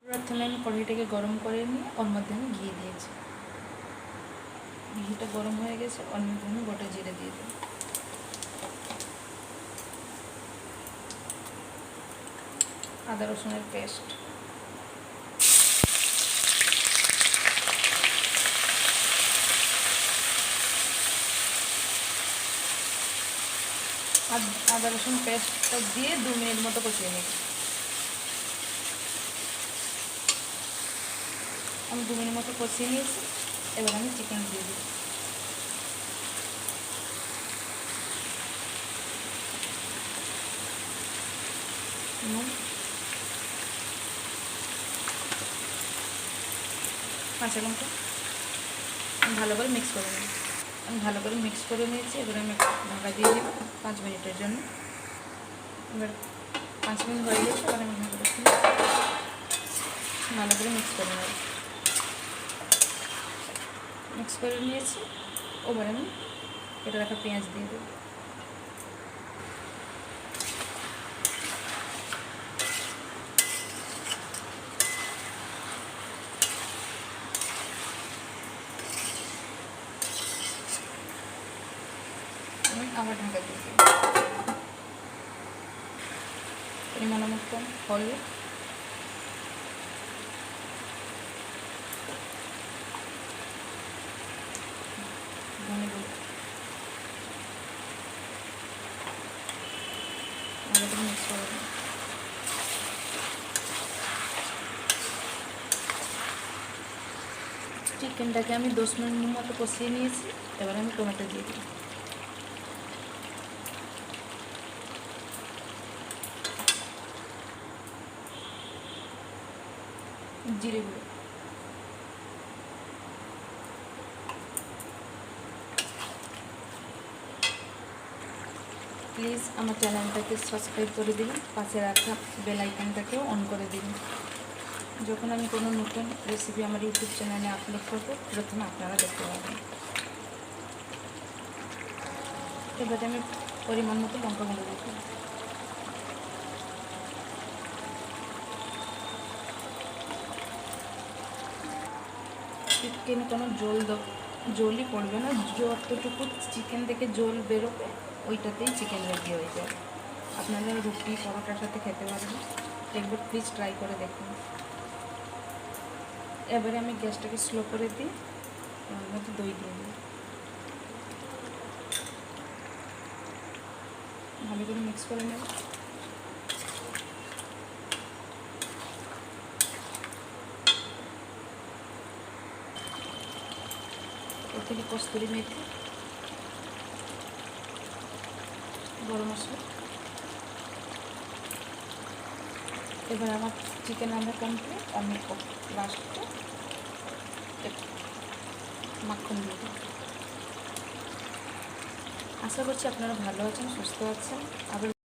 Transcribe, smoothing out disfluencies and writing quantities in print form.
প্রথমে আমি কড়াইটাকে গরম করে নিয়ে ওর মধ্যে আমি ঘি দিয়েছি। ঘিটা গরম হয়ে গেছে, ওর মধ্যে আমি গোটা জিরে দিয়ে দিই। আদা রসুনের পেস্ট, আদা রসুন পেস্টটা দিয়ে 2 মিনিট মতো কষিয়ে নিই। আমি 2 মিনিট মতো কষিয়ে নিয়েছি। এবার আমি চিকেন দিয়ে দিই। কাঁচা লঙ্কা ভালো করে মিক্স করে নিই। আমি ভালো করে মিক্স করে নিয়েছি। এবার আমি ঢাকা দিয়ে দিব 5 মিনিটের জন্য। এবার 5 মিনিট হয়ে গেছে। এবার আমি ভালো করে মিক্স করে নেব। মিক্স করে নিয়েছি। এবার আমি কেটে রাখা পেঁয়াজ দিয়ে দেবো। আমি আবার ঢাকা দিয়ে দিই। পরিমাণ মতো হলুদ, ধনে গুঁড়ো, ভালো করে মিক্স করে দিই। চিকেনটাকে আমি 10 মিনিট মতো কষিয়ে নিয়েছি। এবার আমি টমেটো দিয়ে দিই। জিরে গুঁড়ো, প্লিজ আমার চ্যানেলটাকে সাবস্ক্রাইব করে দিন। পাশে রাখা বেল আইকনটাকেও অন করে দিন। যখন আমি কোনো নতুন রেসিপি আমার ইউটিউব চ্যানেলে আপলোড করবো, প্রথমে আপনারা দেখতে পাবেন। এবারে আমি পরিমাণ মতো লঙ্কা গুঁড়ো দিয়ে দিই। চিকেনে কোনো জলই পড়বে না। যতটুকু চিকেন থেকে জল বেরোবে ওইটাতেই চিকেন রেডি হয়ে যায়। আপনারা রুটি পরোটার সাথে খেতে পারবেন। একবার প্লিজ ট্রাই করে দেখুন। এবারে আমি গ্যাসটাকে স্লো করে দিই। ওর মধ্যে দই দিয়ে দিই। ভালো করে মিক্স করে নেব। এর থেকে কস্তুরি মেথি, গরম মশলা। এবার আমার চিকেন রান্না কমপ্লিট। আমি লাস্টে মাখন দিয়ে দিই। আশা করছি আপনারা ভালো আছেন, সুস্থ আছেন। আবার